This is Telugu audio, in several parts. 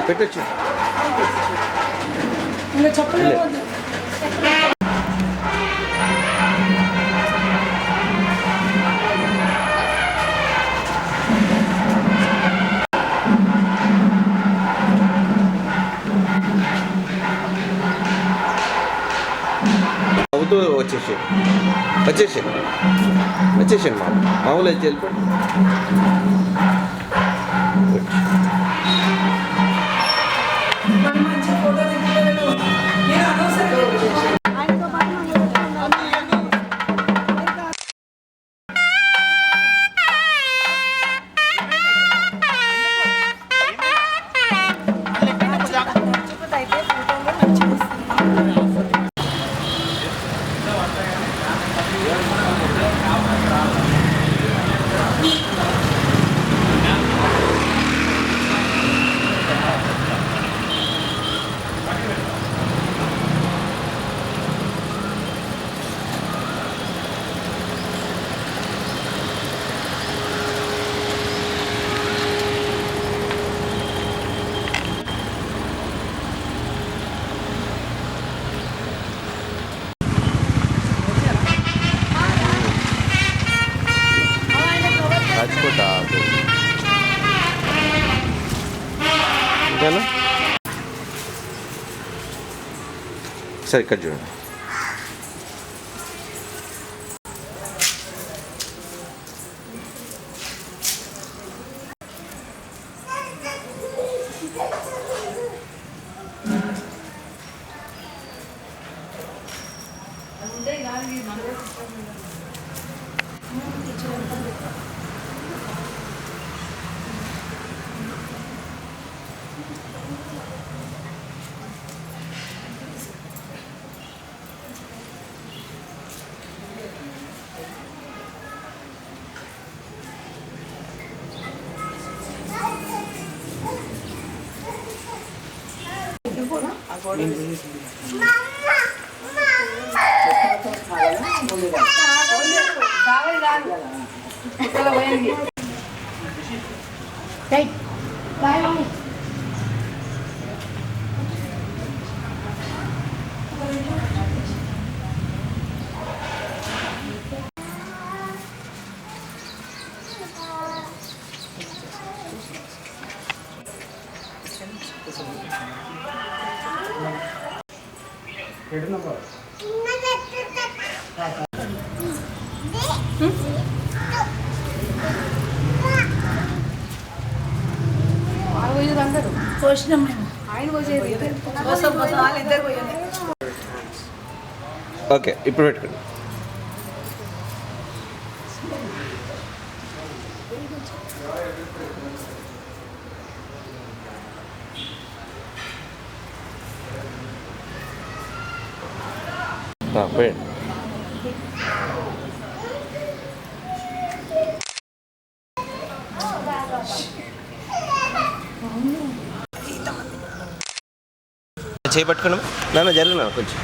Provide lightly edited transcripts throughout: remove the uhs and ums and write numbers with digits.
పెట్టచ్చు. ఇంకా చెప్పలేదు. అవుతూ వచ్చేసేయండి మామూలు అయితే వెళ్ళిపోండి. ఇంకేనా సరే ఇక్కడ చూడండి. ఓకే ఇప్పుడు పెట్టుకోండి. పోయండి. చేపట్టుకున్నాం నాన్న జరిగినా కొంచెం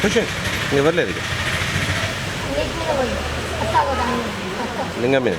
కూర్చోండి. ఎవరు లేదు ఇక లింగం మీద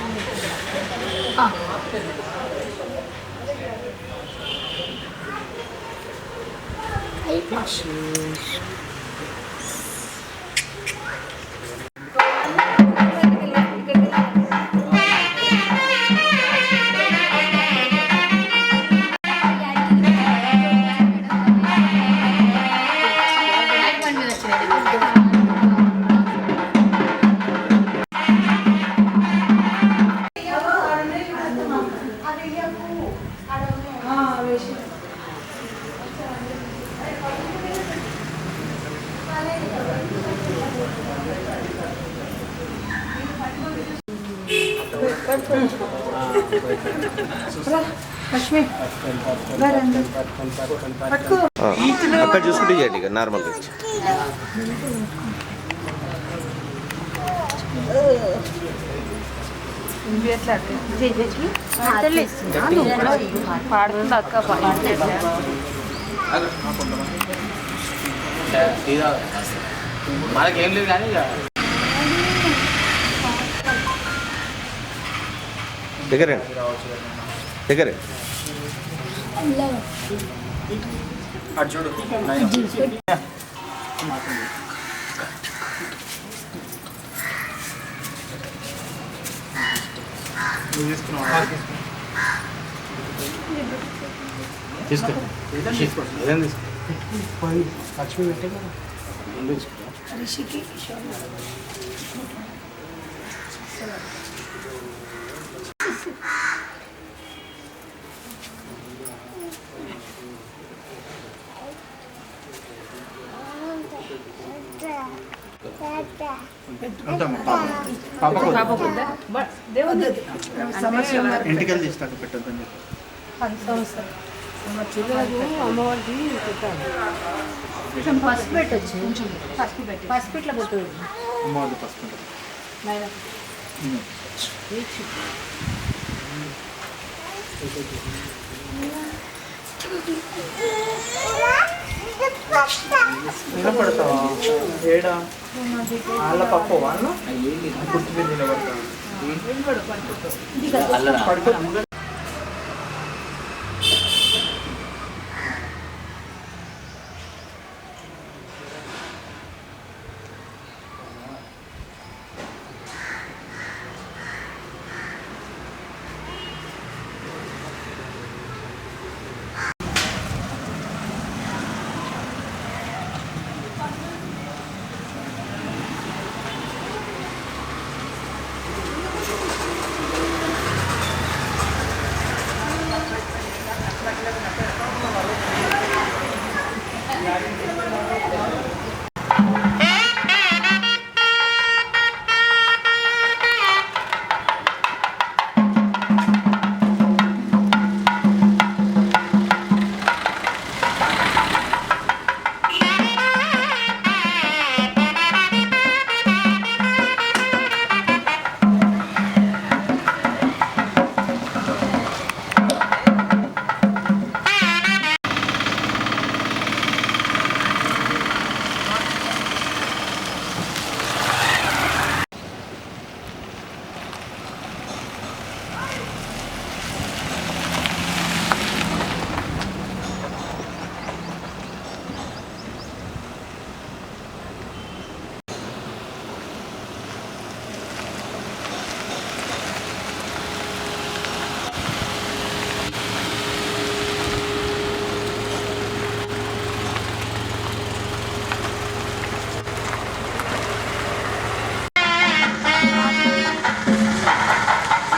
అక్కడ చూసుకుంటే చేయండి ఇక నార్మల్గా. పాడుతుంది అక్క మనకేం లేదు కానీ దగ్గరండి దగ్గరే చూడు తీసుకో లక్ష్మి ఇంటికి వెళ్ళి తీస్తాను పెట్టద్దని అమ్మవారికి కొంచెం పసుపు పెట్టచ్చు కొంచెం పసుపు ఇట్లా పెట్టదు అమ్మవారి పసుపు నిలబడతావా ఏడా వాళ్ళ పప్పు వాళ్ళు గుర్తుపెట్టి నిలబడతావు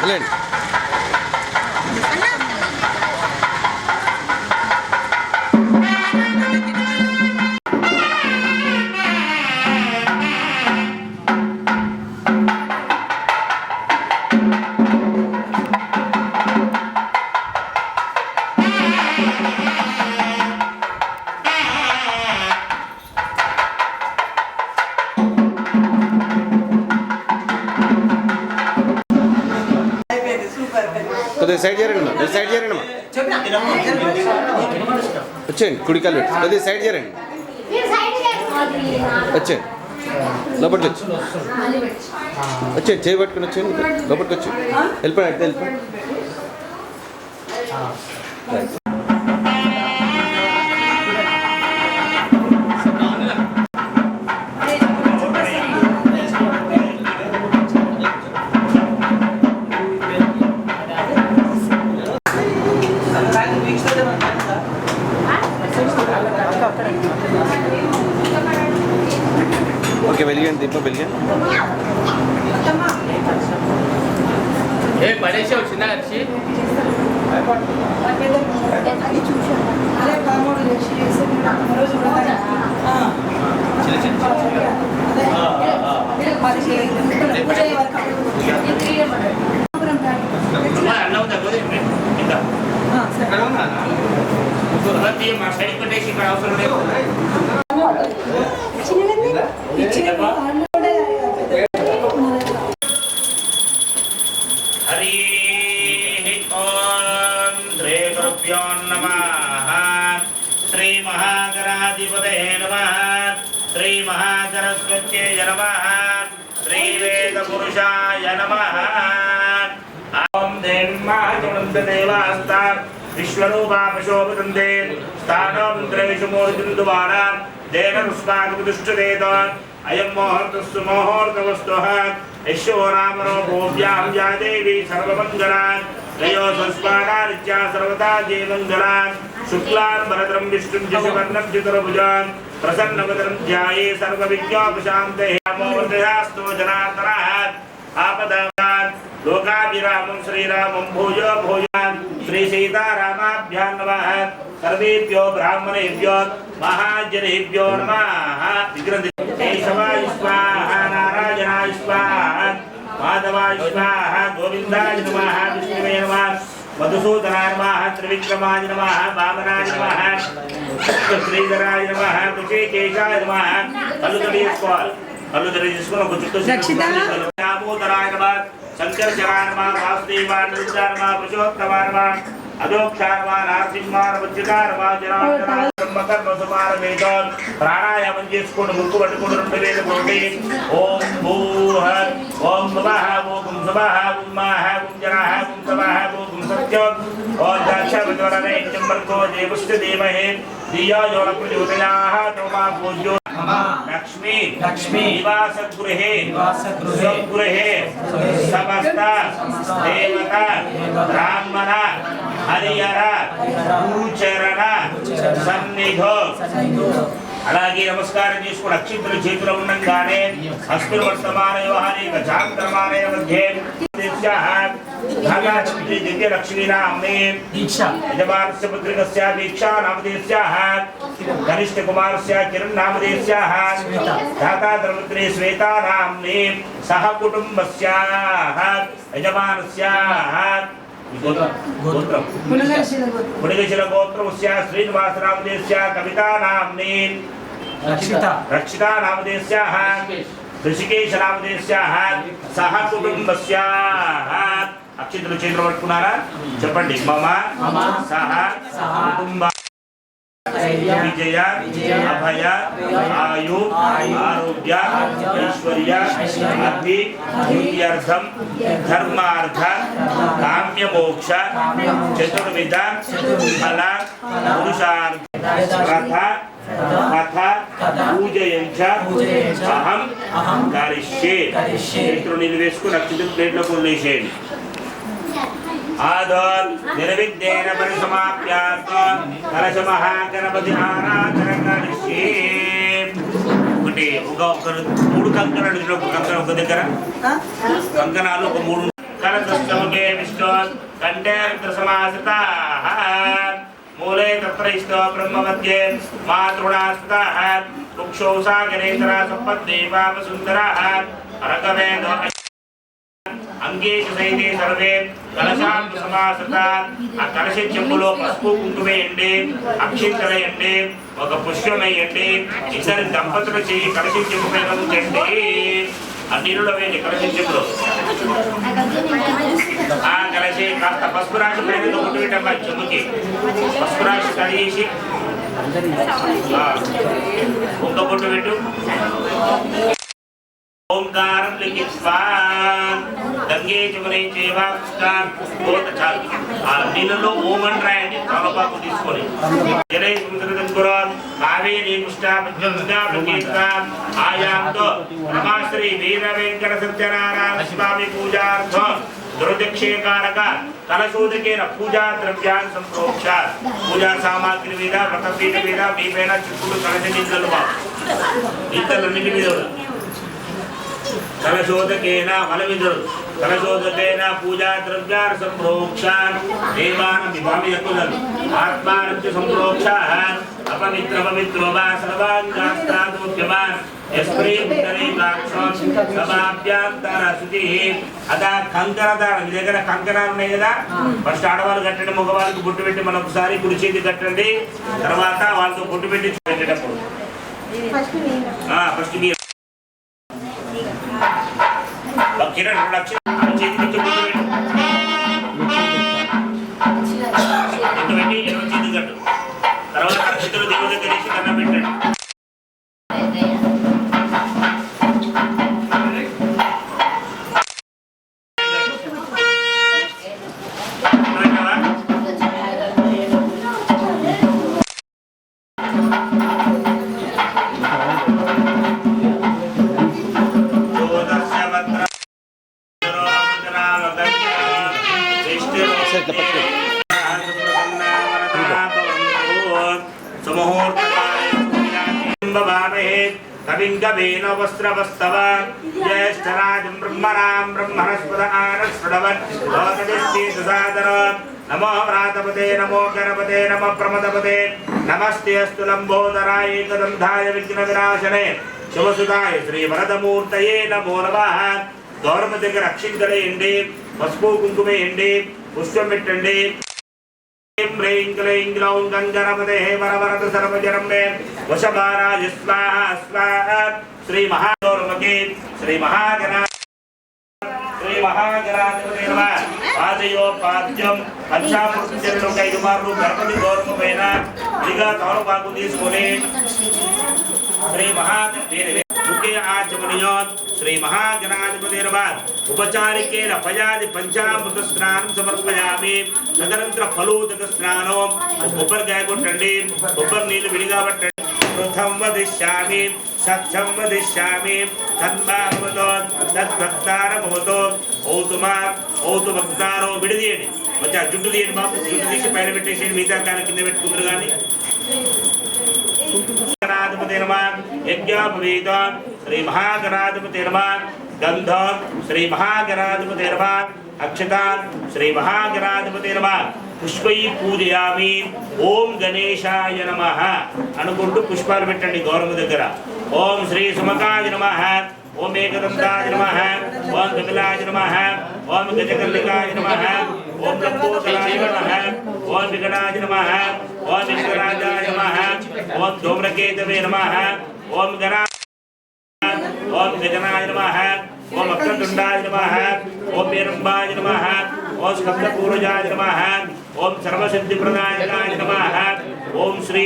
వెళ్ళండి కొద్దిగా సైడ్ చేయండి మా సైడ్ చేయండి మా వచ్చేయండి కుడికాలు పెట్టి కొద్దిగా సైడ్ చేయండి వచ్చేయండి లోపలికి వచ్చి వచ్చేయండి చేయి పట్టుకుని వచ్చేయండి లోపలికి వచ్చి వెళ్ళిపోయి అడితే వెళ్ళిపోయి ఓకే వెలిగండి దీపం వెలిగండి పడేసి వచ్చిందా వచ్చి మా సైడ్ కొట్టేసి ఇక్కడ అవసరం లేదు హరి ఓం శ్రీ గురుభ్యో నమః శ్రీ మహాగణాధిపతయే నమః శ్రీ మహాసరస్వత్యై నమః శ్రీ వేద పురుషాయ నమః ఓం దేవి देवास्ता विश्वरूपा पशोपतन्ते स्थानो मन्त्रेषु मोहितुन्द्वारा देन रुष्माकमुदुष्टदेत अयं मुहूर्तस्तु मुहूर्तवस्तुः यशो नामनो भोव्यां या देवी सर्वमङ्गलान् तयो स्वस्मानारित्या सर्वदा जयमङ्गलान् शुक्लां वरदं विष्णुं शशिवर्णं चतुर्भुजां प्रसन्नवदनं ध्याये सर्वविद्योपशान्तये नमोऽस्तु जनार्दनः आपदान् लोकाभिरामं श्रीरामं भूयो भूयान् श्री सीतारामाभ्यां नमः सर्वेभ्यो ब्राह्मणेभ्यो महाजनेभ्यो नमः केशवाय स्वाहा नारायणाय स्वाहा माधवाय स्वाहा गोविन्दाय नमः विष्णुवे नमः मधुसूदनाय नमः त्रिविक्रमाय नमः वामनाय नमः श्रीधराय नमः ऋषिकेशाय नमः कल्लुदरी जिसको कुछ दामोदराय नमः शंकरचराय नमः वासुदेवाय नमः पुरुषोत्तमाय नमः अदोक्षाय नमः नारसिंहाय वज्रकाय नमः जनार्दनाय ब्रह्मकर्म समारभेदं प्राणायामं చేసుకొని ముక్కు పట్టుకొని రెండు వేల కోటి ఓం భూః ఓం భవః ఓం స్వః ఓం మహః ఓం జనః ఓం సవః ఓం సత్యం ఓం దక్షవదరనే చంబర్కో దేవస్య దేమహే ధియో యో ప్రచోదయాః తమా పూజ్యో लक्ष्मी लक्ष्मी निवासगृहे स्वगृहे समस्त देवता ब्राह्मण हरिहर भूचरण सन्निधो అలాగే నమస్కారం చేసుకుని అక్షింతలు చేతిలో ఉండగానే అస్మిన్ వర్తమాన వ్యవహారిక చాంద్రమానయ మధ్య दिव्य लक्ष्मी नाम्ने दीक्षा यजमानस्य पुत्रिकस्य दीक्षा नामधेयस्याः कनिष्ठ कुमारस्य किरण नामधेयस्याः धाता धर्मपुत्री श्वेता नाम्ने सह कुटुम्बस्याः यजमानस्याः गोत्रम पुणिगशिल गोत्रमस्य श्रीनिवास नामधेयस्य कविता नाम्ने रक्षिता नामधेयस्याः ऋषिकेश नामधेयस्याः सह कुटुम्बस्याः అక్షింతలు చేతులు పట్టుకున్నారా చెప్పండి మమ సహ కుటుంబ విజయ అభయ ఆయు ఆరోగ్య ఐశ్వర్య అభివృద్ధ్యర్థం ధర్మార్థ కామ్య మోక్ష చతుర్విధ ఫల పురుషార్థ రథ కథ పూజయంచ అహం కరిష్యే చేతులు నిలవేసుకుని అక్షింతలు ప్లేట్లో కొనేసేయండి आदोल निर्विघ्नेन परिसमाप्यार्थं कलशमहागणपति आराधन करिष्ये ఒకటి ఒక మూడు కంకణాలు ఒక కంకణ ఒక దగ్గర కంకణాలు ఒక మూడు కలశస్తముఖే విష్ణు కంఠే రుద్రసమాశ్రితాః మూలే తత్రైష్టో బ్రహ్మమధ్యే మాతృణాశ్రితాః వృక్షో సాగరేతరా సంపద్దేవావ సుందరాః రగవేదో अंगे सहिते सर्वे कलशांत समासता आ कलश చెంబులో పసుపు కుంకుమేయండి అక్షింతలేయండి ఒక పుష్పమేయండి ఇద్దరు దంపతులు చేయి కలశ చెంబుపై ఉంచండి ఆ నీళ్ళలో వేయండి కలశ చెంబులో ఆ కలశే కాస్త పసుపు రాసి పైన కొట్టు పెట్టమ్మా చెంబుకి పసుపు రాసి కడిగేసి ఒక కొట్టు పెట్టు ओंकारं लिखित्वा गंगे जमुने चेवास्कार बहुत अच्छा आ नीలలో ఓం అని రాయండి తలపాకు తీసుకొని జలై సముద్రదం గురం కావేరీ పుష్ట పంచముగా ప్రకీర్త ఆయాంతో నమశ్రీ వీర వెంకట సత్యనారాయణ స్వామి పూజార్థం दुर्दक्षेकारक कलशोदकेन पूजा द्रव्यान् संप्रोक्ष पूजा सामग्री మీద వ్రతపీఠ మీద మీపైన చుట్టూ కలశ నీళ్ళు ఇతరులన్నిటి మీద कलशोदकेन फलविदुर कलशोदकेन पूजा द्रव्यान् संप्रोक्ष देवान् विभामि यकुलं आत्मानं च संप्रोक्ष अपवित्र पवित्रो वा सर्वाङ्गास्तादोच्यमान् यस्प्रे पुत्रे काक्षो समाप्यांतर सुचिः अदा కంకణదానం మీ దగ్గర కంకణాలు ఉన్నాయి కదా ఫస్ట్ ఆడవాళ్ళు కట్టండి మగవాళ్ళకి బొట్టు పెట్టి మనం ఒకసారి కుడి చేతి కట్టండి తర్వాత వాళ్ళతో బొట్టు పెట్టి పెట్టేటప్పుడు ఫస్ట్ మీ किरण प्रोडक्शन चेती में चुप बैठ तो बेटी ये चीज कर తర్వాత అక్షతలు దేవుడి దగ్గర వేసి కన్న పెట్టండి సరే పట్టుకో. कविं कवीन वस्त्रवस्तवान् ज्येष्ठराजं ब्रह्मणां ब्रह्मणस्पद आनश्रुडवन् भवतदिष्टिसुसादरम् नमो व्रातपते नमो गणपते नमो प्रमदपते नमस्ते अस्तु लम्बोदराय एकदन्धाय विघ्नविनाशने शुभसुताय श्रीवरदमूर्तये नमो नमः. गौरव దగ్గర అక్షింతలేయండి, పసుపు కుంకుమేయండి, పుష్పం పెట్టండి. ह्रीं क्लीं ग्लौं गंगणपते वरवरद सर्वजनं मे वशभाराय स्वाहा स्वाहा. श्री महागौरवके श्री महागणाधिपते नमः. पादयोपाद्यं पंचामृतजनलोकैదుమార్లు గణపతి గౌరవం పైన ఇదిగా తమలపాకు తీసుకొని श्री महागणपते मुखे आचमनीयोत् श्री महागणाधिपते नमः. उपचारिकेन पयादि पंचामृत स्नानं समर्पयामि. तदनंतर फलोदक स्नानं కొబ్బరికాయ కొట్టండి, కొబ్బరి నీళ్ళు విడిగా పట్టండి. ప్రథం వదిష్యామి సత్యం వదిష్యామి తన్మాభవతో తద్భక్తారభవతో ఔతుమగ్నారో విడిదీయండి. వచ్చి ఆ జుట్టు తీయండి బాబు, జుట్టు తీసి పైన పెట్టేసేయండి, మిగతా కాలం కింద పెట్టుకుందరు కానీ. गणाधिपते नमः. यज्ञोपवीतं श्री महागणाधिपते नमः. गंधं श्री महागणाधिपते नमः. अक्षतान् श्री महागणाधिपते नमः. पुष्पै पूजयामि. ओम गणेशाय नमः अनुకుంటూ పుష్పాలు పెట్టండి గౌరవ దగ్గర. ओम श्री सुमकाय नमः. ओम एकदंताय नमः. ओम कपिलाय नमः. ओम गजकर्णिकाय नमः. ओम लंबोदराय नमः. ओम विघ्नाय नमः. ओम विघ्नराजाय नमः. ओम धूम्रकेतवे नमः. ओम गणा ओम गजनाय नमः. ओम अक्रतुंडाय नमः. ओम वीरंबाय नमः. ओम स्कंदपूर्वजाय नमः. ओम सर्वसिद्धिप्रदायकाय नमः. ओम श्री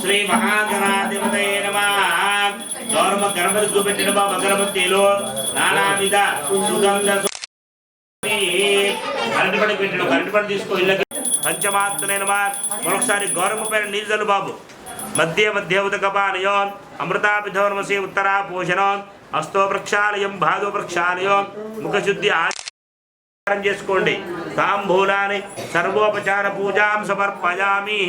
श्री महागणाधिपते नमः. गौरव गणपति చూపెట్టిన బాబు అగరబత్తీలో నానావిధ సుగంధ కరెంటు పెట్టిన కరెంటు పడి తీసుకో ఇళ్ళకి. పంచమాత్మనే నమః. మరొకసారి గౌరవ పైన నీళ్ళు బాబు. మధ్య మధ్య ఉదకపానయో అమృతాభిధోర్మసి ఉత్తరా పోషణం హస్తో ప్రక్షాళయం భాగో ప్రక్షాళయం ముఖశుద్ధి ఆచారం చేసుకోండి. తాంబూలాన్ని సర్వోపచార పూజాం సమర్పయామి.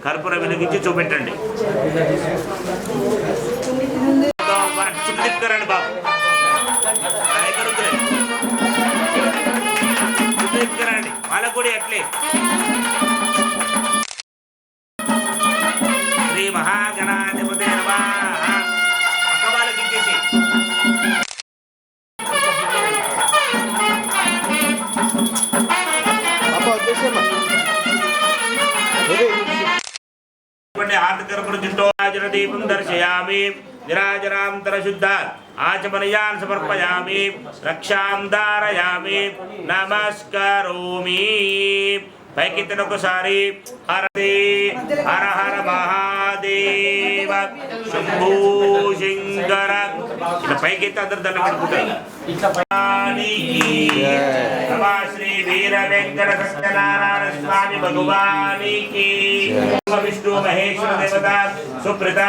కర్పూర వెలిగించి చూపెట్టండి. చుట్టురండి బాబు, చుట్టురండి వాళ్ళకు కూడా ఎట్లే. శ్రీ మహాగణాధిపతే నమః. పక్క వాళ్ళకి ఇచ్చేసి దీపం దర్శయామి. నిరాజనాంతర శుద్ధ ఆచమనయాన్ సమర్పయామి. రక్షాం ధారయామి. నమస్కరోమి. పైకెత్తిన ఒకసారి హరతి హర హర మహాదేవ శంభూ శంకర. ఇట్లా పైకెత్తి అందరు దండం పెట్టుకుంటారు. శ్రీ వీర వెంకట సత్యనారాయణ స్వామి భగవానికి. విష్ణు మహేశ్వర దేవత సుప్రత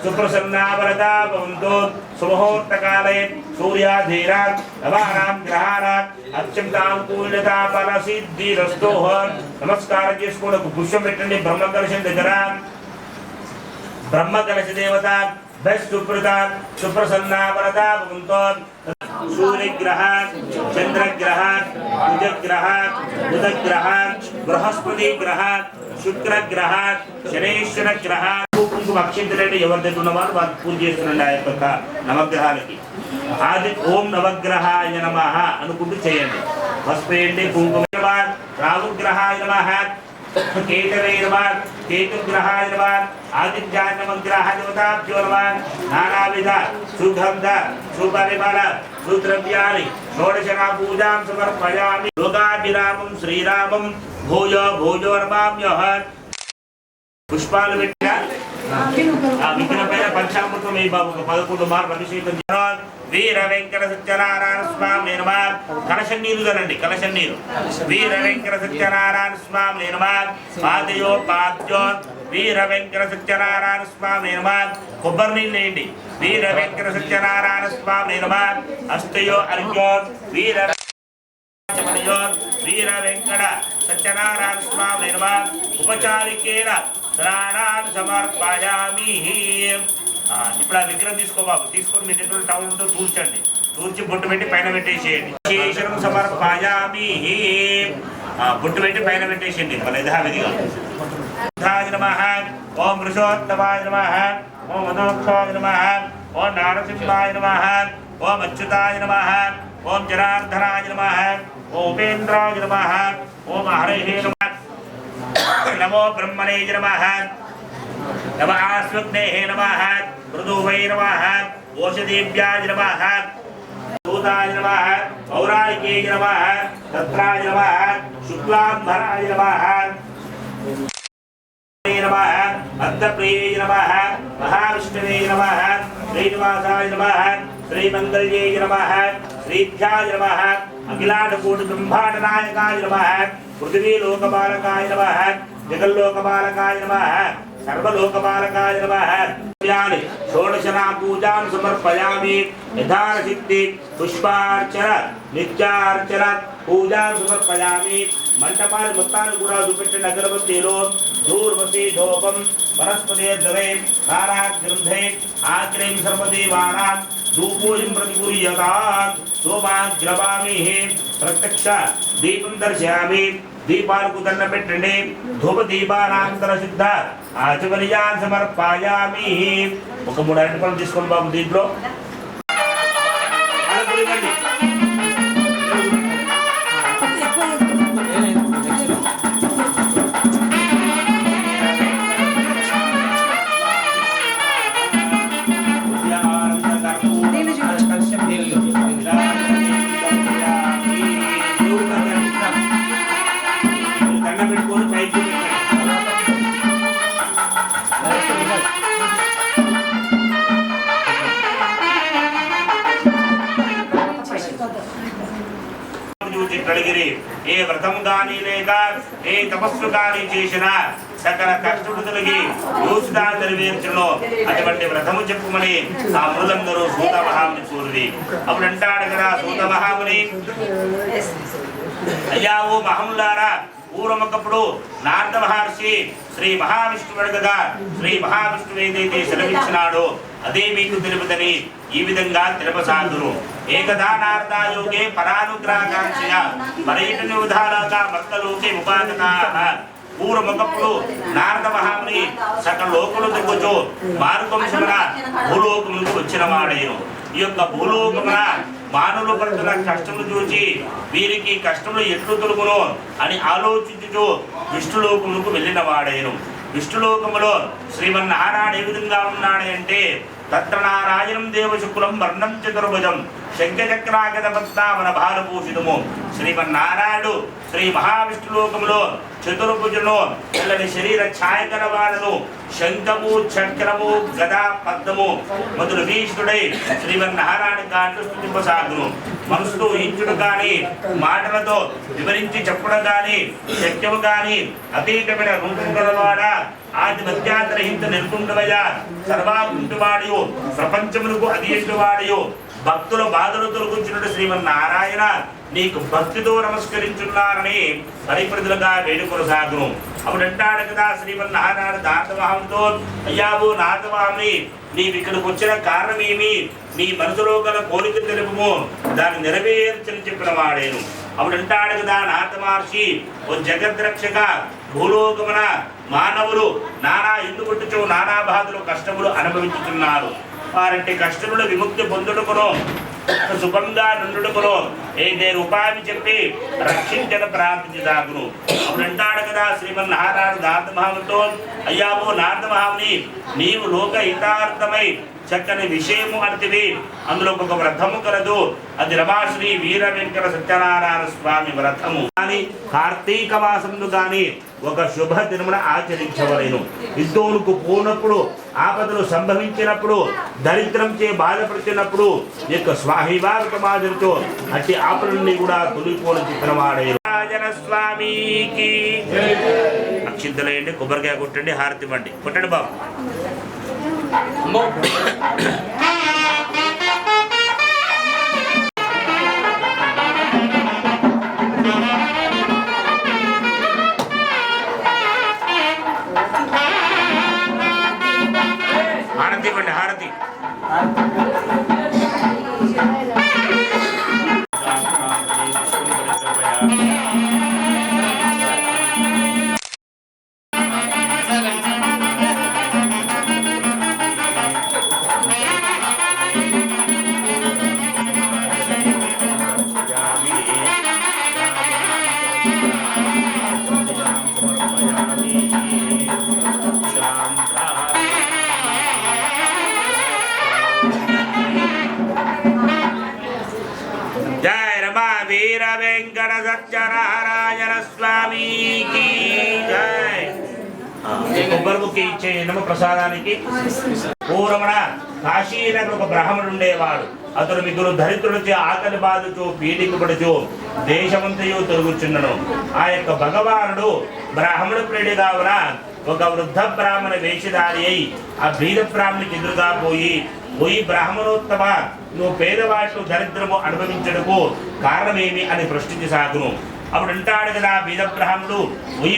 సుప్రసన్నావరతా భవంతు. సుముహూర్త కాలే సూర్యాధీరా నవానాం గ్రహాణా అత్యంతాం పూర్ణతా ఫల సిద్ధిరస్తు. నమస్కారం చేసుకోండి. ఒక పుష్పం పెట్టండి బ్రహ్మ కలశం దగ్గర. బ్రహ్మ కలశ దేవత సుప్రత సుప్రసన్నావరతా భవంతు. सूर्यग्रह चंद्रग्रह कुजग्रह बुधग्रह बृहस्पति ग्रह शुक्रग्रह शनेश्वर ग्रह కుంకుమ అక్షింతలంటే ఎవరి దగ్గర ఉన్నవారు వారు పూజ చేస్తున్న ఆ యొక్క నవగ్రహాలకి. ఆది ఓం నవగ్రహాయ నమః అనుకుంటూ చేయండి. పసుపేయండి, కుంకుమ. రాహుగ్రహాయ నమః. కేతవే నమః. కేతుగ్రహాయ నమః. ఆదిత్యాయ నమః. గ్రహ దేవతాభ్యో నమః. నానావిధ సుగంధ సుపరిమళ సుద్రవ్యాని షోడశనా పూజాం సమర్పయామి. లోకాభిరామం శ్రీరామం భూయో భూయో నమామ్యః. పుష్పాలు పెట్టిన విగ్రహ పైన పంచామృతం వేయి బాబు 11 మార్లు అభిషేకం చేయాలి. వీర వెంకట సత్యనారాయణ స్వామి నిర్మాల్ కలశం నీరు కదండి, కలశం నీరు. వీర వెంకట సత్యనారాయణ స్వామి నిర్మాల్ పాదయో పాద్యో వీర వెంకట సత్యనారాయణ స్వామి నిర్మాల్ కొబ్బరి నీళ్ళు వేయండి. వీర వెంకట సత్యనారాయణ స్వామి నిర్మాల్ అష్టయో అర్ఘ్యో వీర వీర వెంకట సత్యనారాయణ స్వామి నిర్మాల్ ఉపచారికేన స్నానాన్ని సమర్పయామి. ఇప్పుడు ఆ విగ్రహం తీసుకో బాబు, తీసుకొని మీ దగ్గర టౌన్ ఉంటూ తూర్చండి, తూర్చి బొట్టు పెట్టి పైన పెట్టేసేయండి. శేషం సమర్పయామి, బొట్టు పెట్టి పైన పెట్టేసేయండి మన యథావిధిగా. నమః ఓం వృషోత్తమాయ నమః ఓం మనోక్షాయ నమః ఓం నారసింహాయ నమః ఓం అచ్యుతాయ నమః ఓం జనార్దనాయ నమః ఓం ఉపేంద్రాయ నమః ఓం హరయే నమః నమో బ్రహ్మణే నమః नमः आस्वग्नेः नमः मृदुवै नमः ओषधीभ्याय नमः दूताय नमः पौराणिकाय नमः तत्राय नमः शुक्लांबराय नमः नमः अन्तप्रिये नमः महाविष्णवे नमः श्रीनिवासाय नमः श्रीमङ्गल्ये नमः श्रीभ्याय नमः अखिलाण्डकोटिब्रह्माण्डनायकाय नमः पृथिवीलोकपालकाय नमः जगल्लोकपालकाय नमः सर्वलोकपालकाय नमः. षोडशना पूजां समर्पयामि. यथासिद्धि पुष्पार्चन नित्यार्चन पूजां समर्पयामि. मंडपाल మొత్తాన్ని కూడా చూపెట్టిన అగరబత్తీలో ధూర్వతి ధూపం వనస్పతే ద్రవే నానా గ్రంథే ఆగ్రేం సర్వదేవానాం ధూపోయం ప్రతికుర్యతాం ధూపాగ్రవామి. ప్రత్యక్ష దీపం దర్శయామి. దీపాలకు దండ పెట్టండి. ధూప దీపానాంతర సిద్ధ ఆచమర్యాన్ సమర్పయామి. ఒక 3 అరటిపళ్ళు తీసుకోండి బాబు. దీంట్లో పెట్టుకొని పైకి కలిగిరి. ఏ వ్రతం గాని లేక ఏ తపస్సు గాని చేసిన సకల కష్టములు తొలగి యోసుదా నెరవేర్చును. అటువంటి వ్రతము చెప్పుమని ఆ మునులందరూ సూత మహాముని చూరుది. అప్పుడు అంటాడు కదా సూత మహాముని, అయ్యా ఓ మహములారా, పూర్వమొకప్పుడు నారద మహర్షి శ్రీ మహావిష్ణువు అడగగా శ్రీ మహావిష్ణువు ఏదైతే సెలవిచ్చినాడో అదే మీకు తెలుపుదని ఈ విధంగా తెలుపసాగును. ఏకదా నారదాయోగే పరానుగ్రహకాంక్షయ పర్యటన ఉదారాగా భక్తలోకే ఉపాసకాః. పూర్వమొకప్పుడు నారద మహాముని సకల లోకములు తిరుగుచు మారువంశమున భూలోకములకు వచ్చిన వాడేను. ఈ యొక్క భూలోకమున మానవులు పడుతున్న కష్టములు చూచి వీరికి కష్టములు ఎట్లు తొలుగును అని ఆలోచించుచు విష్ణులోకములకు వెళ్ళిన వాడేను. విష్ణులోకములో శ్రీమన్నారాయణ ఏ విధంగా ఉన్నాడు అంటే తత్ర నారాయణం దేవశుక్లం వర్ణం చతుర్భుజం శంఖచక్రాగత పద్మావన భారభూషితము. శ్రీమన్నారాయణుడు శ్రీ మహావిష్ణులోకములో చతుర్భుజును తెల్లని శరీర ఛాయ గలవాడను శంఖము చక్రము గదా పద్మము మొదలు భీష్ణుడై శ్రీమన్నారాయణ గాండ్లు స్తుతింపసాగును. మనసుతో ఊహించుడు కానీ మాటలతో వివరించి చెప్పడం కానీ శక్యము కానీ అతీతమైన రూపం గలవాడ ఆది మధ్యాంతరహిత నిర్గుండమయ సర్వాగుంటువాడియు ప్రపంచములకు అధీయువాడియు భక్తుల బాధలు తొలగించినట్టు శ్రీమన్నారాయణ నీకు భక్తితో నమస్కరించున్నారని పరిప్రదులుగా వేడుకొనసాగును. అప్పుడు అంటాడు కదా శ్రీమన్నారాయణ నారదమహామునితో, అయ్యావు నారదమహాముని, నీవు ఇక్కడికి వచ్చిన కారణమేమి? నీ మనసులో గల కోరిక తెలుపుము, దాన్ని నెరవేర్చని చెప్పిన వాడేను. అప్పుడు అంటాడు కదా నారద మహర్షి, ఓ జగద్రక్షక, భూలోకమున మానవులు నానా ఇందుకొట్టుచు నానా బాధలు కష్టములు అనుభవించుతున్నారు. వారంటి కష్టములు విముక్తి పొందుటకును సుఖంగా నుండుటకును నేను ఉపాయం చెప్పి రక్షించన ప్రార్థించదాగును. అప్పుడు అంటాడు కదా శ్రీమన్నారాయణ నారద మహామునితో, అయ్యావో నారద మహాముని, నీవు లోక హితార్థమై చక్కని విషయము అడితివి. అందులో ఒక వ్రతము కలదు. అది రమాశ్రీ వీర వెంకట సత్యనారాయణ స్వామి వ్రతము. కానీ కార్తీక మాసంలో కానీ ఒక శుభ దినమున ఆచరించవలేను. యుద్ధమునకు పోనప్పుడు, ఆపదలు సంభవించినప్పుడు, దరిద్రం చే బాధపడుతున్నప్పుడు యొక్క స్వాహివారతమాజరితో అట్టి ఆపదల్ని కూడా తొలిపోలు చిత్రమాడే స్వామికి అక్షింతలేయండి, కొబ్బరికాయ కొట్టండి, హారతి ఇవ్వండి. కొట్టండి బాబు. హారతి ఇవ్వండి, హారతి. వీర వెంకట సత్యనారాయణ స్వామికి జై. కొబ్బరి ముక్కి ఇచ్చేయడము ప్రసాదానికి. పూర్వమున కాశీనగర్ ఒక బ్రాహ్మణుడు ఉండేవాడు. అతడు మిగులు దరిద్రుడిచే ఆకలి బాధతో పీడికపడుచు దేశమంతయు తిరుగుచున్నను. ఆ యొక్క భగవానుడు బ్రాహ్మణుడు ప్రేడిగా ఉన్న ఒక వృద్ధ బ్రాహ్మణ వేషధారి అయి ఆ బీద బ్రాహ్మణికి ఎదురుగా పోయి బ్రాహ్మణోత్తమ, నువ్వు పేదవాళ్ళు దరిద్రము అనుభవించడకు కారణమేమి అని ప్రశ్నించసాగును. అప్పుడు అంటాడు కదా బీద బ్రాహ్మణుడు,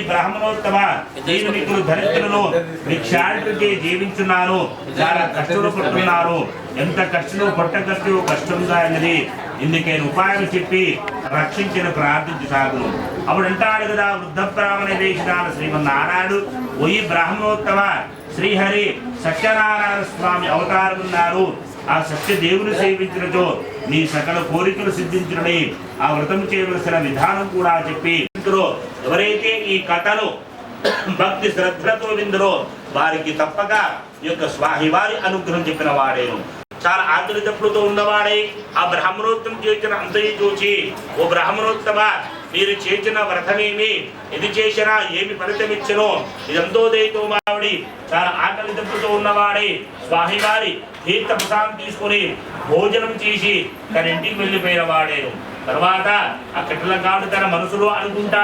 బ్రాహ్మణోత్తమ, నేను మీకు దరిద్రులను భిక్షాటనచే జీవించున్నాను, చాలా కష్టలు పడుతున్నాను. ఎంత కష్టం పొట్టకట్టు కష్టంగా అన్నది ఇందుకైన ఉపాయం చెప్పి రక్షించిన ప్రార్థించసాగును. అప్పుడు అంటాడు కదా వృద్ధ బ్రాహ్మణ వేషధాన శ్రీమన్నారాయణుడు, బ్రాహ్మణోత్తమ, శ్రీహరి సత్యనారాయణ స్వామి అవతారం ఉన్నారు. ఆ సత్యదేవుని సేవించినచో నీ సకల కోరికలు సిద్ధించునని ఆ వ్రతం చేయవలసిన విధానం కూడా చెప్పి, ఎవరైతే ఈ కథను భక్తి శ్రద్ధలతో విందరో వారికి తప్పక ఈ యొక్క స్వాహివారి అనుగ్రహం చెప్పిన వాడేను. చాలా ఆకలి తప్పులతో ఉన్నవాడై ఆ బ్రాహ్మణోత్తమ చేసిన అంతయు చూచి, ఓ బ్రాహ్మణోత్తమ, మీరు చేసిన వ్రతమేమి, ఇది చేసినా ఏమి ఫలితమిచ్చనో ఇదంతో దయతో మావిడి చాలా ఆకలి తప్పులతో ఉన్నవాడై స్వామివారి తీర్థ ప్రసాదం తీసుకుని భోజనం చేసి తన ఇంటికి వెళ్ళిపోయిన వాడేను. తర్వాత ఆ కట్టెల కాడు తన మనసులో అనుకుంటా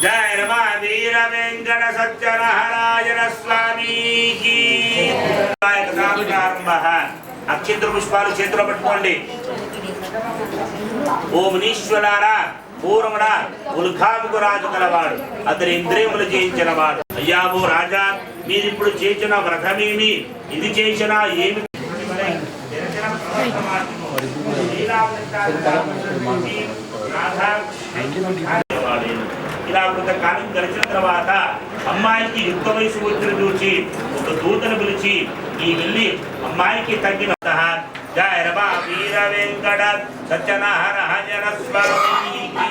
జయ రమ వీర వెంకట సత్యనారాయణ స్వామికి. అక్షంతర పుష్పాలు చేతిలో పట్టుకోండి. ఓ మునీశ్వరారా, పూర్వమున ఉల్కాముకు రాజు కలవాడు, అతని ఇంద్రియములు జయించిన వాడు. అయ్యా ఓ రాజా, మీరిప్పుడు చేసిన వ్రతమేమి, ఇది చేసినా ఏమి ఇలా కొంతకాలం గడిచిన తర్వాత అమ్మాయికి యుక్త వయసు వచ్చిన చూసి ఒక దూతను పిలిచి ఈ వెళ్ళి అమ్మాయికి తగ్గిన జయ రమ వీర వెంకట సత్యనారాయణ స్వామికి.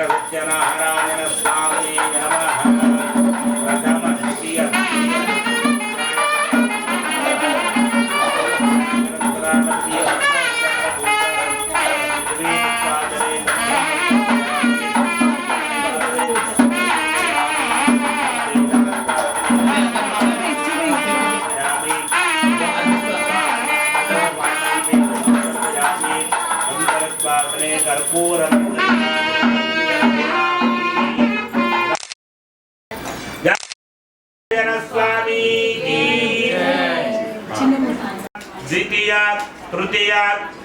सत्यनारायण स्वामी नमः प्रथम द्वितीय कर्पूरम स्वामी द्वितीय तृतीय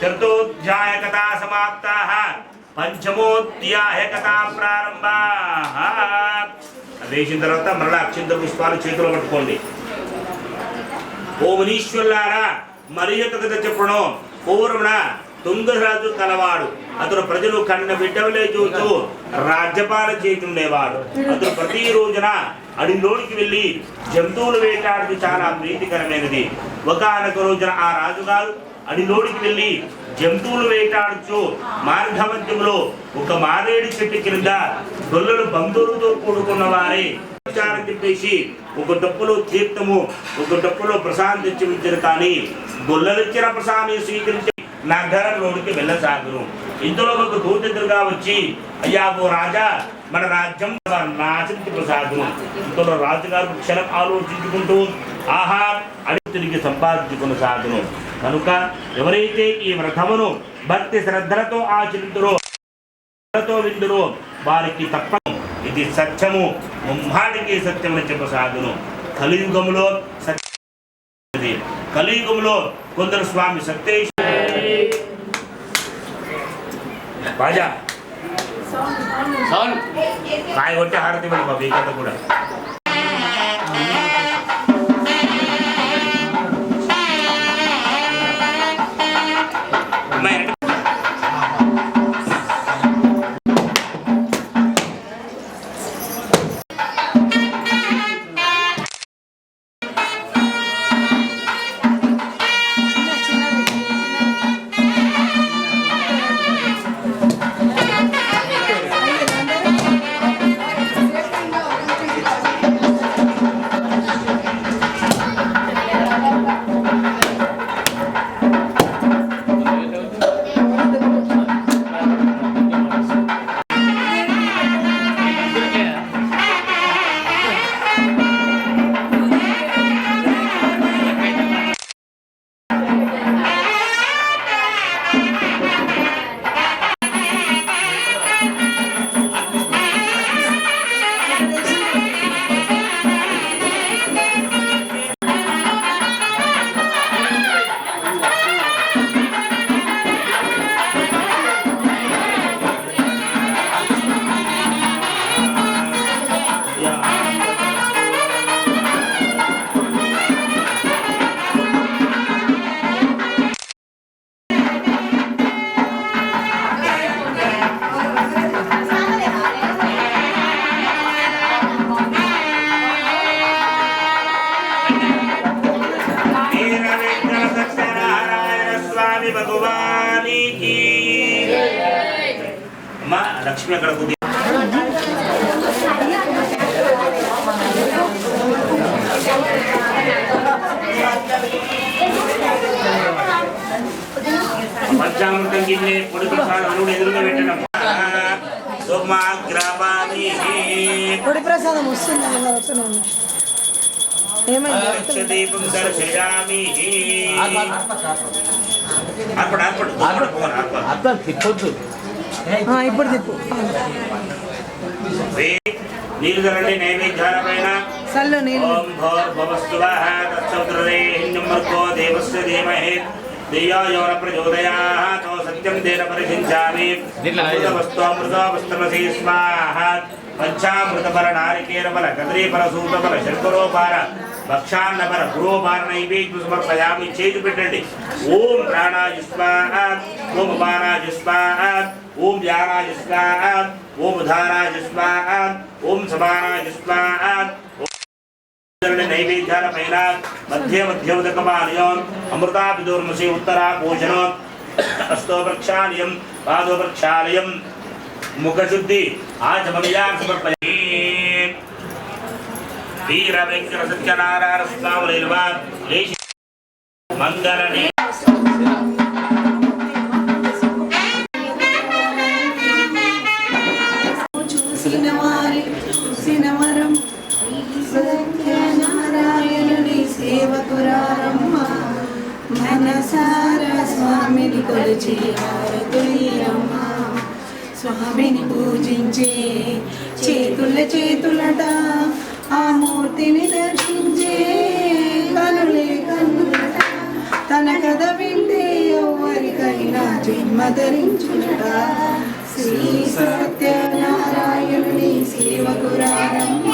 चतुर्थ्याय कथा समाप्ताः पंचमोऽध्याय कथा प्रारंभाः వేసిన తర్వాత మరలా అక్షంత పుష్పాలు చేతిలో పట్టుకోండి. ఓ మునీశ్వరులారా మరి యొక్క కథ చెప్పడం పూర్వమున తుంగరాజు కలవాడు. అతను ప్రజలు కన్న బిడ్డలే చూస్తూ రాజ్యపాల చేతుండేవాడు. అతను ప్రతి రోజున అడవిలోనికి వెళ్ళి జంతువులు వేటాడుతూ చాలా ప్రీతికరమైనది. ఒకనొక రోజున ఆ రాజుగారు అడవిలోనికి వెళ్ళి జంతువులు వేటాడుతూ మార్గమధ్యంలో ఒక మారేడు చెట్టు కింద గొల్లలు బంధువులతో కూడుకున్న వారే చెప్పేసి ఒక డప్పులో తీర్థము ఒక డప్పులో ప్రసాదం తెచ్చి ఉంచారు. కానీ గొల్లలిచ్చిన ప్రసాదం స్వీకరించి నగరంలోనికి వెళ్ళసాగును. ఇందులో ఒక దూతెదురుగా వచ్చి అయ్యా ఓ రాజా మన రాజ్యం నాశించి ప్రసాదును. ఇందులో రాజుగారు క్షణం ఆలోచించుకుంటూ ఆహా అని తిరిగి సంపాదించుకున్న సాగును. కనుక ఎవరైతే ఈ వ్రతమును భక్తి శ్రద్ధలతో ఆచరించురో విందురో వారికి తప్ప ఇది సత్యము ముమ్మాటికి సత్యమని చెప్పసాగును. కలియుగంలో కలియుగంలో కొందరు స్వామి సత్యేశ్వర బాజా కాయ కొట్టి హారతి ఇవ్వండి బాబు. ఈ కథ కూడా లక్ష్మి అక్కడ పంచామృతం గిన్నె పొడి ప్రసాదం ఎదురుగా పెట్టడం. పొడి ప్రసాదం వస్తుంది. దీపం దర్శయామి. ఇప్పుడు తిప్పు. నీళ్ళు ధరండి నైవేద్యాల పైన. ఓం భోర్భవస్సువః తత్సవితుర్వరేణ్యం దేవస్య ధీమహి ధియో ప్రచోదయాత్. సత్యం తేన పరిశించామి. అమృతవస్తమసీ స్వాహా. పంచామృతఫల నారికేరఫల కదలీఫల సూతఫల శర్కరోపార భక్షాన్నపర గురోపార నైవేద్యం సమర్పయామి. చేతి పెట్టండి. ఓం ప్రాణాయ స్వాహ. ఓం అపానాయ స్వాహ. ఓం వ్యానాయ స్వాహ. ఓం ఉదానాయ స్వాహ. ఓం సమానాయ స్వాహ. నైవేద్యాల పైన మధ్య మధ్యోదకపానయం అమృతాభిదోర్మసి ఉత్తరా భోజనం. హస్తో ప్రక్షాళయం పాదో ప్రక్షాళయం ముఖశుద్ధి ఆచమనీయాన్ సమర్పయామి. వీర వెంకట సత్యనారాయణ స్వామి మంగళని చూసిన వారి చూసిన వరం సత్యనారాయణుని సేవకురారమ్మ మనసార స్వామిని కొలిచి హారతులీరమ్మ. స్వామిని పూజించే చేతులట ఆ మూర్తిని దర్శించే కనులే కన్నులట. తన కథ వింటే ఎవరికైనా జన్మ ధరించుట. శ్రీ సత్యనారాయణుని సేవకురారమ్మ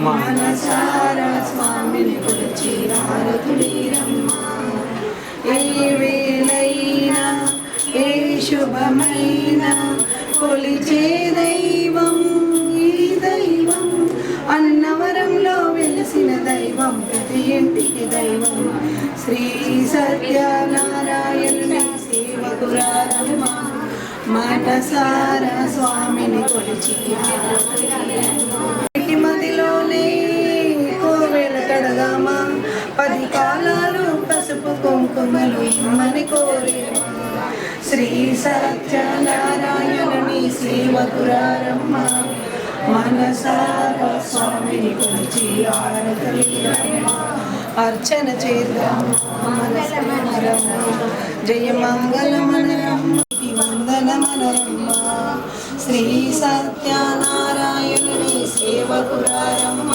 మనసార స్వామిని కొలిచి హారతులీరమ్మ. ఏ వేళైనా ఏ శుభమైనా కొలిచే దైవం ఈ దైవం. అన్నవరంలో వెలసిన దైవం ప్రతి ఇంటికి దైవం. శ్రీ సత్యనారాయణుని సేవకురారమ్మ మనసార స్వామిని కొలిచి మదిలోనే కోవెల కడదామా 10 కాలాలు పసుపు కుంకుమలు ఇమ్మని కోరేమా. శ్రీ సత్యనారాయణుని సేవకురారమ్మ మనసార స్వామిని కొలిచి హారతులీరమ్మ. అర్చన చేద్దాం మనసమరమ్మ జయ మంగళమనరమ్మ వందనమనరమ్మ. శ్రీ సత్యనారాయణుని సేవకురారమ్మ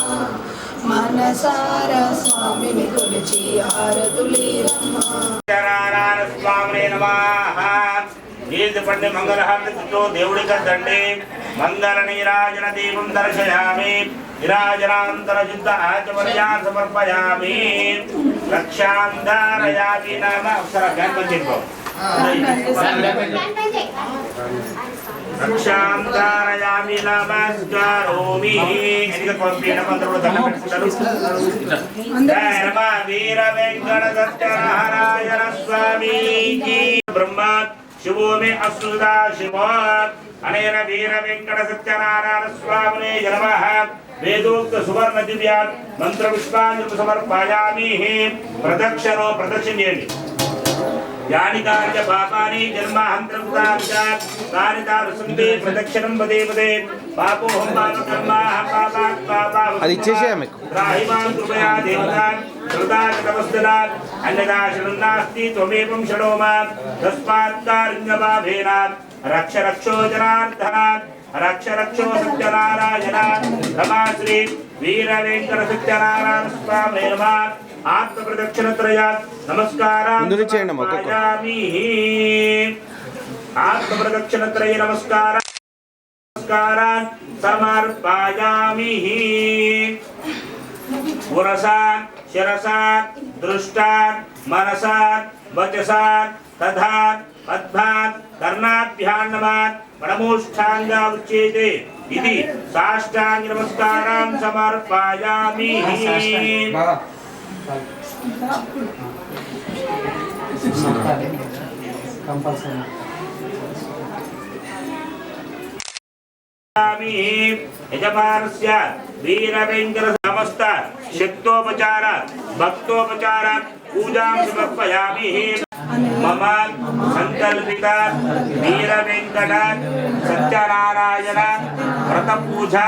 మనసార స్వామిని కొలిచి హారతులీరమ్మ. సత్యనారాయణ స్వామి నమః. నీతి పండి మంగళహారతితో దేవుడికి దండి. మంగళ నీరాజన దీపం దర్శయామి. నిరాజనాంతర శుద్ధ ఆచమనీయాన్ సమర్పయామి. లక్షాంధారయామి నామ అక్షర గణపతితో రక్షాంధారయామి నమస్కారోమి. ఎనిక పంపిన మంత్రులు దండం పెట్టుకుంటారు. జయ నమ వీర వెంకట సత్యనారాయణ స్వామికి. బ్రహ్మ శివో మే అశ్రుదా శివో అనేన వీర వెంకట సత్యనారాయణ స్వామినే నమః. వేదోక్త సువర్ణ దివ్య మంత్ర పుష్పాంజలి సమర్పయామి. ప్రదక్షిణో ప్రదక్షిణ చేయండి. యాని కార్య పాపాని జన్మాంతరకృతాని తాని తాను సంతే ప్రదక్షిణం పదే పదే. పాపోహం పాప కర్మాహం పాపాత్ పాపావృత్తా. అది ఇచ్చేసేయ్ ఆమెకు. రాహిమాన్ కృపయా దేవతాన్ కృతాకటవస్తనాత్ అన్యదా శరణాస్తి త్వమేవం శరణోమా. తస్మాత్ కారుణ్యభావేన రక్ష రక్షో జనార్దనాత్ రక్ష రక్షో సత్యనారాయణాత్. రమాశ్రీ వీర వెంకట సత్యనారాయణ స్వామి నమః. ఆత్మ ప్రదక్షిణత్రయ నమస్కారం సమర్పయామి. ఆత్మ ప్రదక్షిణత్రయ నమస్కారం సమర్పయామి. పురసాత్ శిరసాత్ దృష్టాత్ మనసాత్ వచసాత్ తథాత్ పద్మాత్ కర్ణాభ్యాన్నమాత్ పరమోష్ఠాంగా ఉచ్యతే. ఇది సాష్టాంగ నమస్కారం సమర్పయామి. యజమానస్య వీర వెంకట సమస్త శక్తోపచార భక్తోపచార పూజాం సమర్పయామి. మమ సంకల్పిత వీర వెంకట సత్యనారాయణ వ్రత పూజా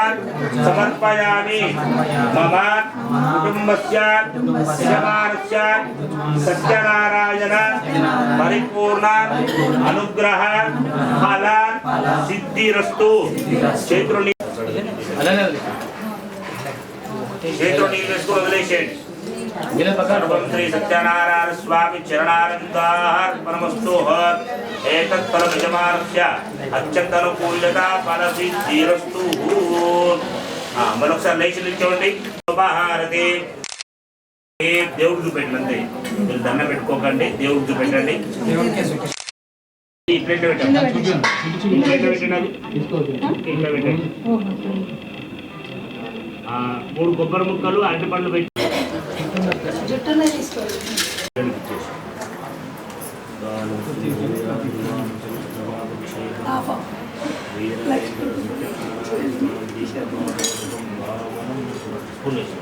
సమర్పయామి. మమ కుటుంబస్య యజమానస్య సత్యనారాయణ పరిపూర్ణ అనుగ్రహ ఫల సిద్ధిరస్తు. చేతులు వేసుకుని వదిలేసేయండి. శ్రీ సత్యనారాయణ స్వామి చరణానందార్పణమస్తు. ఏతత్ఫలం యజమానస్య అత్యంతనుకూల్యత ఫల సిద్ధిరస్తు. మరొకసారి లేచి నిల్చోండి. శుభహారతి. దేవుడికి చూపెట్టండి అంతే. మీరు దండం పెట్టుకోకండి. దేవుడికి చూపెట్టండి. ఇట్లా పెట్టండి. ఇట్లా పెట్టండి. 3 కొబ్బరి ముక్కలు అరటిపండ్లు పెట్టి జుట్టునే తీసుకోవాలి. వీర పుణ్యశ్రీ.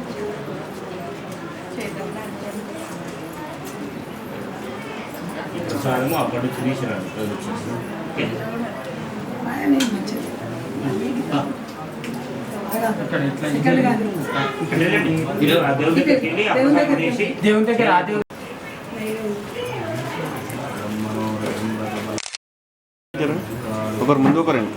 ఈ ప్రసాదము అక్కడి నుంచి తీసుకురండి. ఓకే దేవుని దగ్గర ఒకరు ముందు ఒకరండి.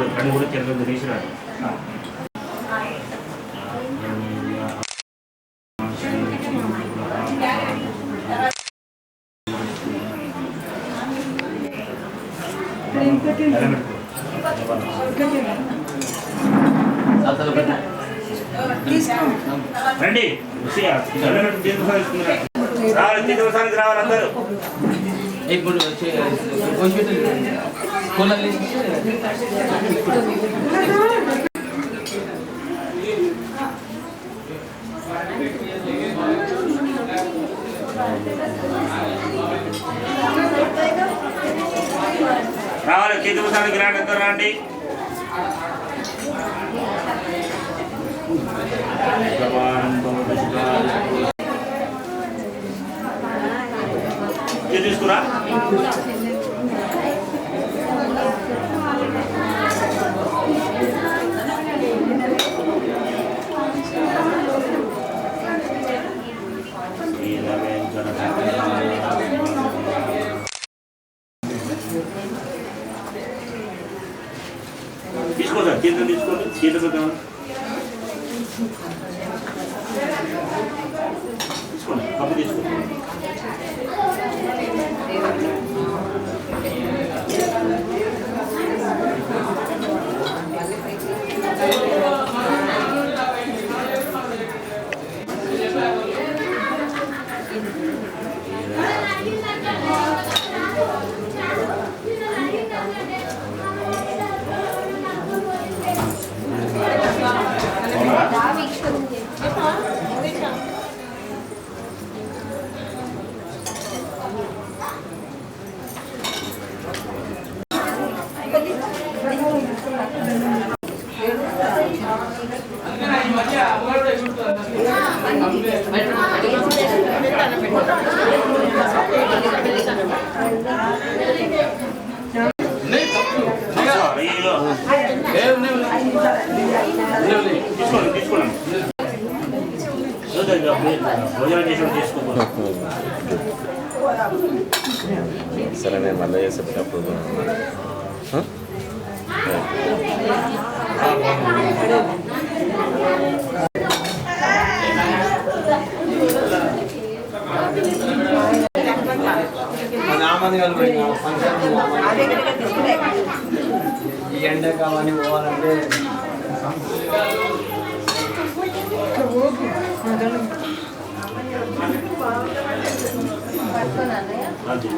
అక్కడ కూడా చెరుకు తీసుకురండి. రండి రావాలి, తీర్థానికి రావాలి అందరూ. రావాలి, తీర్థానికి రాండి అందరూ రండి. తీసుకురా తీసుకోదా తీర్థం తీసుకోండి. తీర్థం తీసుకోండి, కప్పు తీసుకోండి. తీసుకోండి తీసుకోండి, భోజనం చేసి తీసుకోండి. సరే నేను మళ్ళీ చేసేటప్పుడు ఈ ఎండాకాలం పోవాలంటే అది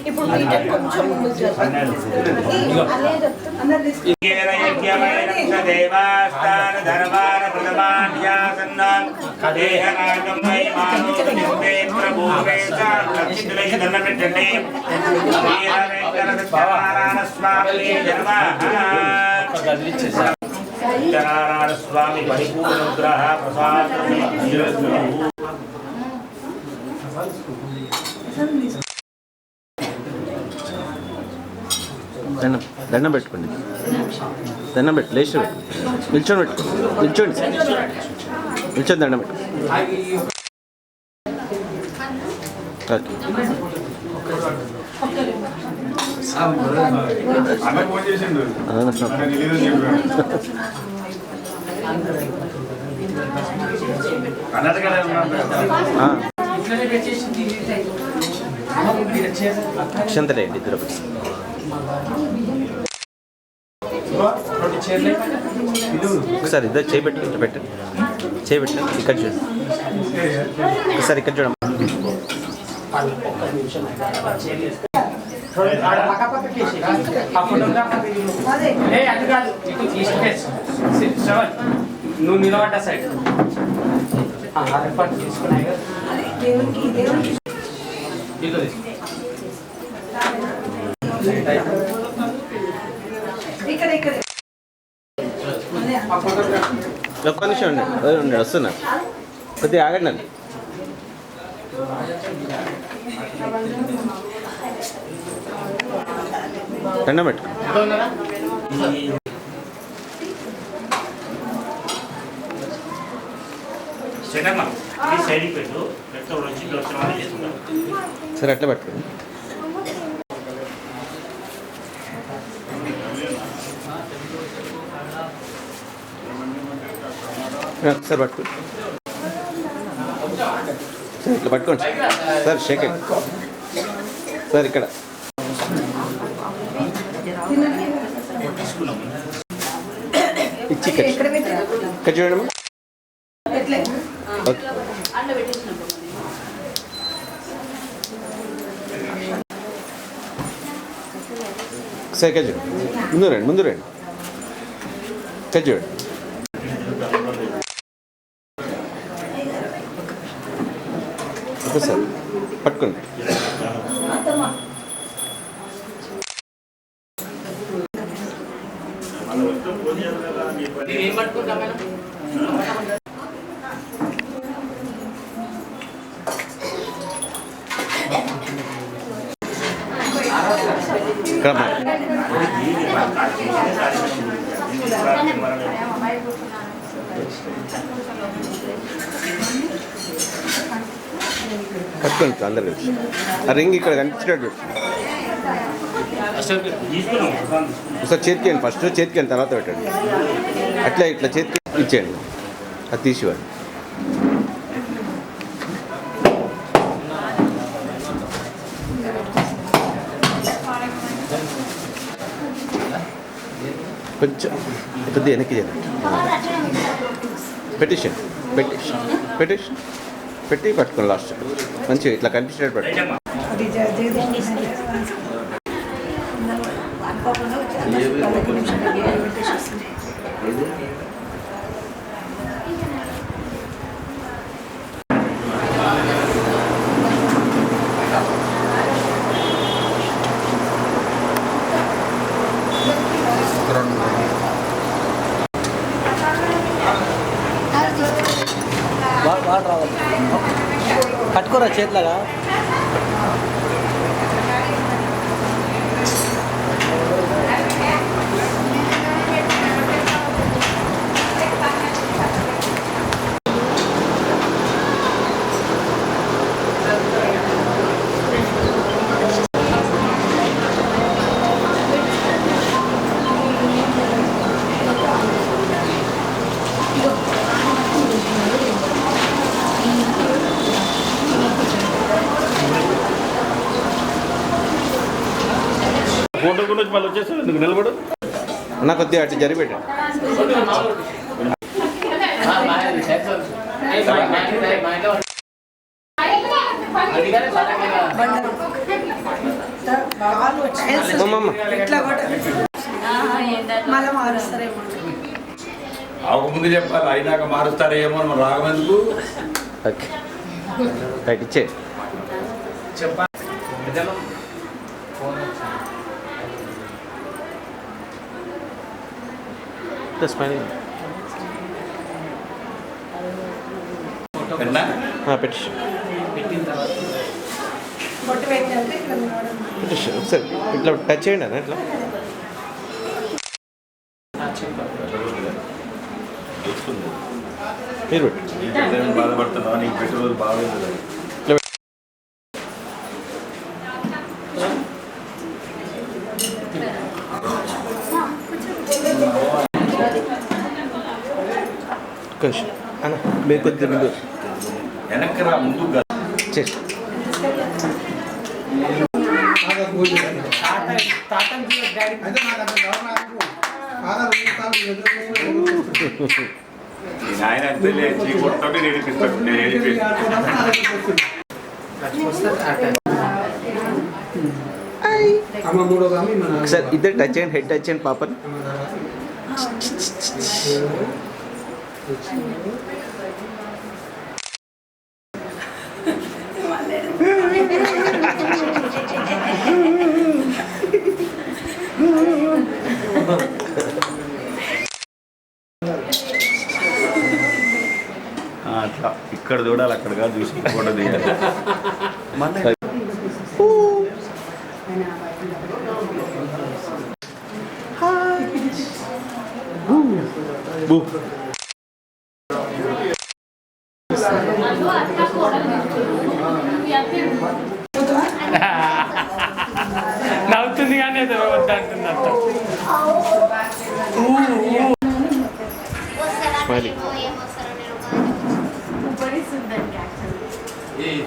ఇప్పుడు వీటిని కొంచెం ముందుకు జరపండి. అదే చెప్తున్నా. అందరు తీసుకు- స్వామి పరిపూర్ణగ్రహ ప్రసాద దండం పెట్టుకోండి. దండం పెట్టు, లేచి పెట్టు, నిల్చొని పెట్టుకోండి. నిల్చోండి, నిల్చొని దండం పెట్టు. అక్షంతలేండి ఇద్దరు. ఒకసారి ఇద్దరు చేపెట్టు, ఇట్లా పెట్టండి, చేపెట్టు. ఇక్కడ చూడండి, ఒకసారి ఇక్కడ చూడమ్మా. నువ్వు నిలబడ్డ సైడ్ తీసుకున్నాయి కదా దేవునికి దేవునికి ఇక్కడ ఇక్కడ ఒక్క నిమిషం ఉండండి, వస్తున్నా. కొద్దిగా ఆగండి అండి. దండం పెట్టు. సరే అట్లా పట్టుకోండి. ఒకసారి పట్టుకోండి. సార్ ఇట్లా పట్టుకోండి సార్. షేక్ సార్ ఇక్కడ ఇచ్చి ఇక్కడ చూడమ్మా. ఓకే. సార్ ఇక్కడ చూడండి, ముందు రండి, ముందు రండి. ఇక్కడ చూడండి. సార్ పట్టుకోండి. ఇక్కడ కట్టుకోండి అందరు కలిసి. ఆ రింగ్ ఇక్కడ కనిపించేటట్టు ఒకసారి చేతికి అండి. ఫస్ట్ చేతికి అండి, తర్వాత పెట్టండి. అట్లా ఇట్లా చేతికి ఇచ్చేయండి. అది తీసివ్వండి. కొంచెం కొద్దిగా వెనక్కి చేయండి. పెట్టేషన్ పెట్టేషన్ పెట్టేషన్ పెట్టి పట్టుకోండి. లాస్ట్ మంచిగా ఇట్లా కనిపించేటట్టు పట్టుకోండి. పట్టుకోరా చేతులగా. ఫోటో గురించి మళ్ళీ వచ్చేస్తాను. ఎందుకు నిలబడు అన్న, కొద్దిగా అటు జరిపెట్టండి. కాలు వచ్చి అమ్మమ్మ ఇట్లా కూడా మళ్ళీ మారుస్తారేమో. ఆకు ముందు చెప్పాలి, అయినాక మారుస్తారేమో మనం రాగమెందుకు. ఓకే రైట్ ఇచ్చే చెప్పాలి స్మైలింగ్ ఎన్నా పెట్టు పెట్టిన తర్వాత బొట్టు పెట్టాక ఇట్లా నిలబడండి. పెట్టు ఒకసారి ఇట్లా టచ్ చేయండి అన్న ఇట్లా మీరు పెట్టు బాధపడుతున్నావు, నీకు పెట్టే రోజు బాగుంది. కొంచెం అన్న మీరు కొద్దిగా ముందు వెనక్కి రా, ముందుకు కాదు. చేసి ఈ నాయన అంతే లేచి కొట్టండి, నేర్పిస్తాడు. నేను నేర్పిస్తాను. ఒకసారి ఇద్దరు టచ్ చేయండి, హెడ్ టచ్ చేయండి పాపని. అట్లా ఇక్కడ చూడాలి, అక్కడ కాదు, చూసి ఫోటో తీయాలి. బూ నవ్వుతుంది కానీ అది వద్దంటుంది అంత. స్మైలింగ్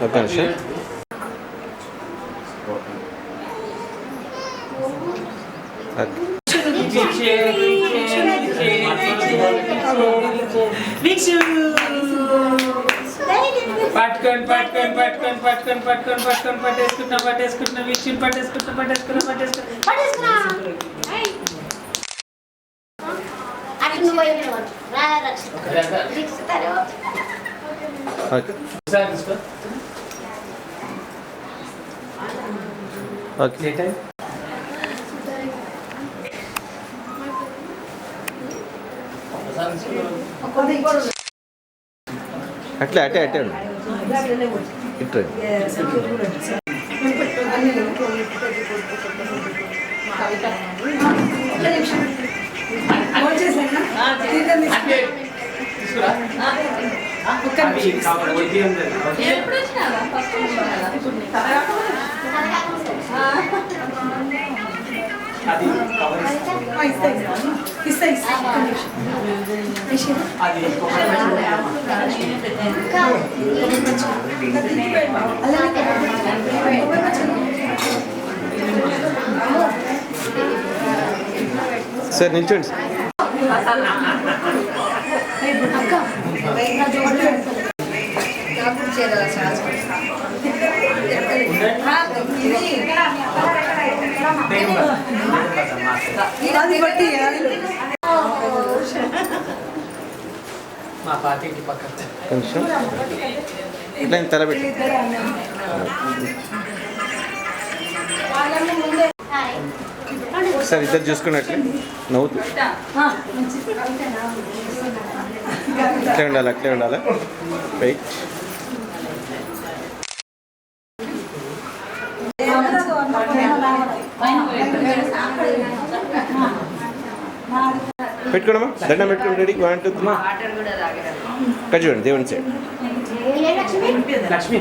ఒక్క నిమిషం పట్టుకొని పట్టుకొని పట్టుకొని పట్టుకొని పట్టుకొని పట్టుకొని పట్టేసుకుంటున్నా పట్టేసుకుంటున్నా విషయం పట్టేసుకుంటున్నా పట్టేసుకున్నా పట్టేసుకున్నా ఓకే ఓకే అట్లే అట్టే అట్టే ఉండి ఇట్లా సార్ నిల్చోండి సార్. మా పాతింటి పక్కన కొంచెం ఇట్లా తల పెట్టి సార్ ఇద్దరు చూసుకున్నట్లే నవ్వుతూ అట్లే ఉండాలి అట్లే ఉండాలి వెయిట్ పెట్టుకోడమ్మా దండం పెట్టుకోండి రెడీ 1 2 3 చూడండి దేవుని సైడ్ లక్ష్మి